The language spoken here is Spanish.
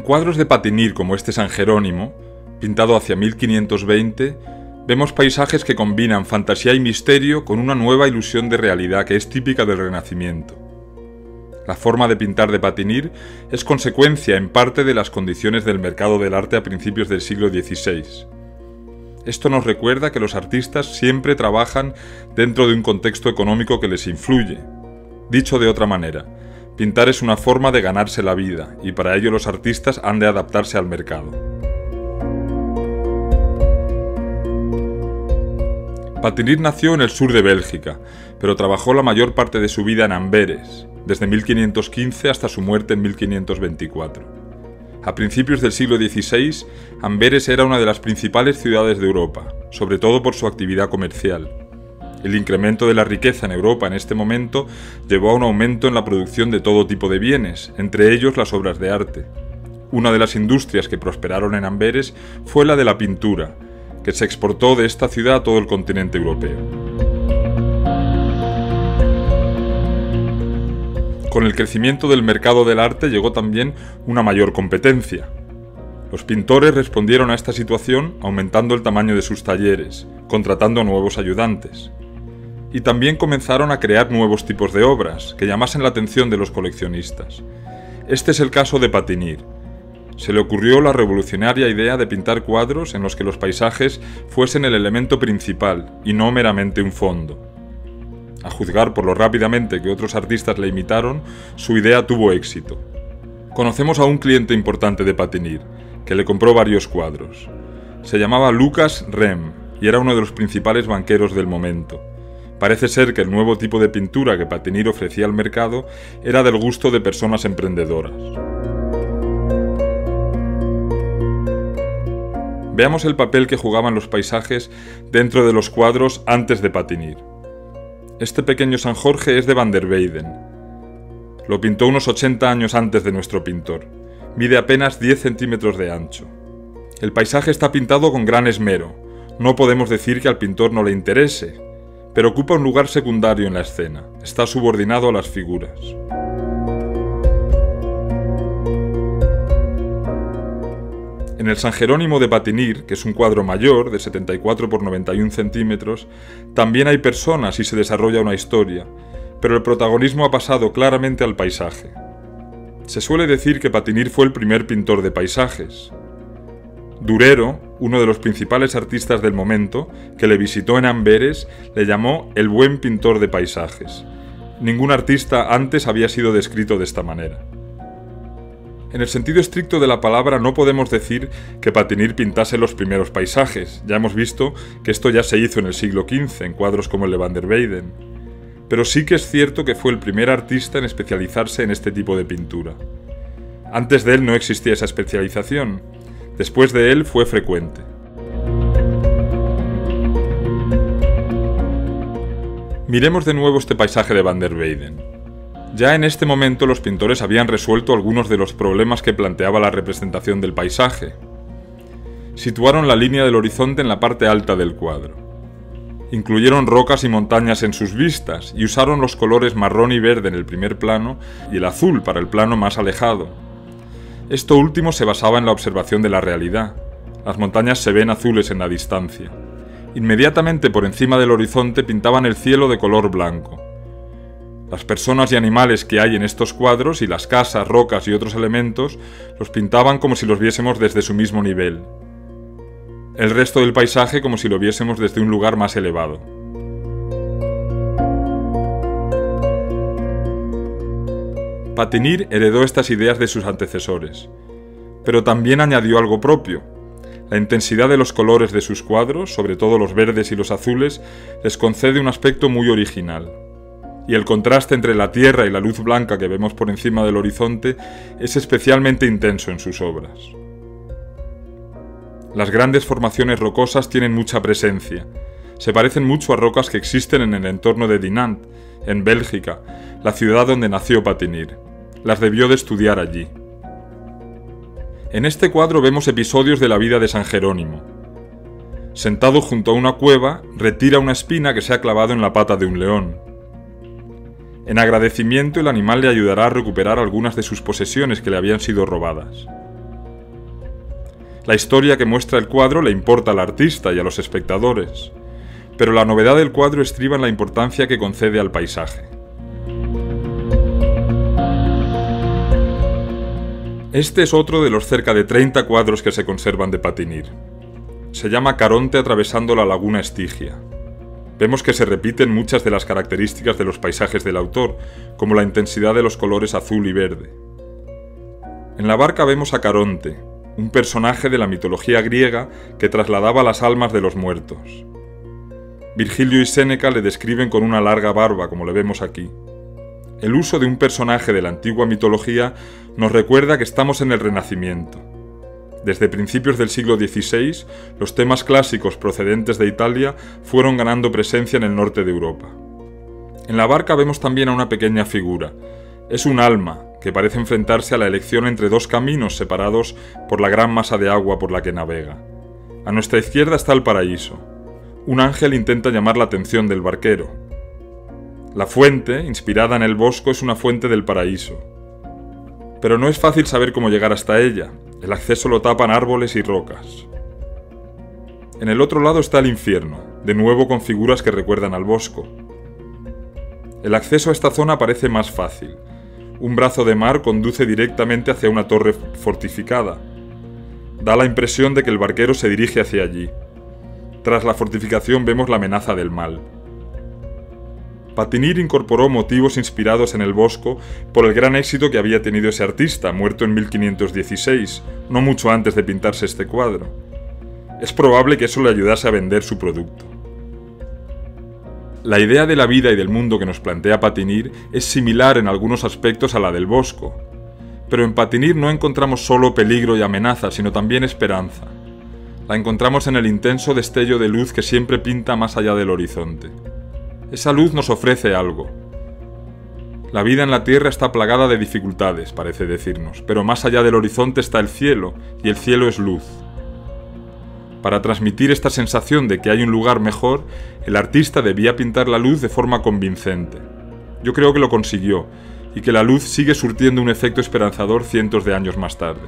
cuadros de Patinir como este San Jerónimo, pintado hacia 1520, vemos paisajes que combinan fantasía y misterio con una nueva ilusión de realidad que es típica del Renacimiento. La forma de pintar de Patinir es consecuencia en parte de las condiciones del mercado del arte a principios del siglo XVI. Esto nos recuerda que los artistas siempre trabajan dentro de un contexto económico que les influye. Dicho de otra manera, pintar es una forma de ganarse la vida, y para ello los artistas han de adaptarse al mercado. Patinir nació en el sur de Bélgica, pero trabajó la mayor parte de su vida en Amberes, desde 1515 hasta su muerte en 1524. A principios del siglo XVI, Amberes era una de las principales ciudades de Europa, sobre todo por su actividad comercial. El incremento de la riqueza en Europa en este momento llevó a un aumento en la producción de todo tipo de bienes, entre ellos las obras de arte. Una de las industrias que prosperaron en Amberes fue la de la pintura, que se exportó de esta ciudad a todo el continente europeo. Con el crecimiento del mercado del arte llegó también una mayor competencia. Los pintores respondieron a esta situación aumentando el tamaño de sus talleres, contratando nuevos ayudantes. Y también comenzaron a crear nuevos tipos de obras que llamasen la atención de los coleccionistas. Este es el caso de Patinir. Se le ocurrió la revolucionaria idea de pintar cuadros en los que los paisajes fuesen el elemento principal y no meramente un fondo. A juzgar por lo rápidamente que otros artistas le imitaron, su idea tuvo éxito. Conocemos a un cliente importante de Patinir, que le compró varios cuadros. Se llamaba Lucas Rem y era uno de los principales banqueros del momento. Parece ser que el nuevo tipo de pintura que Patinir ofrecía al mercado era del gusto de personas emprendedoras. Veamos el papel que jugaban los paisajes dentro de los cuadros antes de Patinir. Este pequeño San Jorge es de Van der Weyden. Lo pintó unos 80 años antes de nuestro pintor. Mide apenas 10 centímetros de ancho. El paisaje está pintado con gran esmero. No podemos decir que al pintor no le interese, pero ocupa un lugar secundario en la escena. Está subordinado a las figuras. En el San Jerónimo de Patinir, que es un cuadro mayor, de 74 por 91 centímetros, también hay personas y se desarrolla una historia, pero el protagonismo ha pasado claramente al paisaje. Se suele decir que Patinir fue el primer pintor de paisajes. Durero, uno de los principales artistas del momento, que le visitó en Amberes, le llamó el buen pintor de paisajes. Ningún artista antes había sido descrito de esta manera. En el sentido estricto de la palabra no podemos decir que Patinir pintase los primeros paisajes. Ya hemos visto que esto ya se hizo en el siglo XV, en cuadros como el de Van der Weyden. Pero sí que es cierto que fue el primer artista en especializarse en este tipo de pintura. Antes de él no existía esa especialización. Después de él fue frecuente. Miremos de nuevo este paisaje de Van der Weyden. Ya en este momento los pintores habían resuelto algunos de los problemas que planteaba la representación del paisaje. Situaron la línea del horizonte en la parte alta del cuadro. Incluyeron rocas y montañas en sus vistas y usaron los colores marrón y verde en el primer plano y el azul para el plano más alejado. Esto último se basaba en la observación de la realidad. Las montañas se ven azules en la distancia. Inmediatamente por encima del horizonte pintaban el cielo de color blanco. Las personas y animales que hay en estos cuadros y las casas, rocas y otros elementos los pintaban como si los viésemos desde su mismo nivel. El resto del paisaje como si lo viésemos desde un lugar más elevado. Patinir heredó estas ideas de sus antecesores, pero también añadió algo propio. La intensidad de los colores de sus cuadros, sobre todo los verdes y los azules, les concede un aspecto muy original. Y el contraste entre la tierra y la luz blanca que vemos por encima del horizonte es especialmente intenso en sus obras. Las grandes formaciones rocosas tienen mucha presencia. Se parecen mucho a rocas que existen en el entorno de Dinant, en Bélgica, la ciudad donde nació Patinir. Las debió de estudiar allí. En este cuadro vemos episodios de la vida de San Jerónimo. Sentado junto a una cueva, retira una espina que se ha clavado en la pata de un león. En agradecimiento, el animal le ayudará a recuperar algunas de sus posesiones que le habían sido robadas. La historia que muestra el cuadro le importa al artista y a los espectadores, pero la novedad del cuadro estriba en la importancia que concede al paisaje. Este es otro de los cerca de 30 cuadros que se conservan de Patinir. Se llama Caronte atravesando la laguna Estigia. Vemos que se repiten muchas de las características de los paisajes del autor, como la intensidad de los colores azul y verde. En la barca vemos a Caronte, un personaje de la mitología griega que trasladaba las almas de los muertos. Virgilio y Séneca le describen con una larga barba, como le vemos aquí. El uso de un personaje de la antigua mitología nos recuerda que estamos en el Renacimiento. Desde principios del siglo XVI, los temas clásicos procedentes de Italia fueron ganando presencia en el norte de Europa. En la barca vemos también a una pequeña figura. Es un alma, que parece enfrentarse a la elección entre dos caminos separados por la gran masa de agua por la que navega. A nuestra izquierda está el paraíso. Un ángel intenta llamar la atención del barquero. La fuente, inspirada en el Bosco, es una fuente del paraíso. Pero no es fácil saber cómo llegar hasta ella. El acceso lo tapan árboles y rocas. En el otro lado está el infierno, de nuevo con figuras que recuerdan al Bosco. El acceso a esta zona parece más fácil. Un brazo de mar conduce directamente hacia una torre fortificada. Da la impresión de que el barquero se dirige hacia allí. Tras la fortificación vemos la amenaza del mal. Patinir incorporó motivos inspirados en el Bosco por el gran éxito que había tenido ese artista, muerto en 1516, no mucho antes de pintarse este cuadro. Es probable que eso le ayudase a vender su producto. La idea de la vida y del mundo que nos plantea Patinir es similar en algunos aspectos a la del Bosco, pero en Patinir no encontramos solo peligro y amenaza, sino también esperanza. La encontramos en el intenso destello de luz que siempre pinta más allá del horizonte. Esa luz nos ofrece algo. La vida en la tierra está plagada de dificultades, parece decirnos, pero más allá del horizonte está el cielo, y el cielo es luz. Para transmitir esta sensación de que hay un lugar mejor, el artista debía pintar la luz de forma convincente. Yo creo que lo consiguió, y que la luz sigue surtiendo un efecto esperanzador cientos de años más tarde.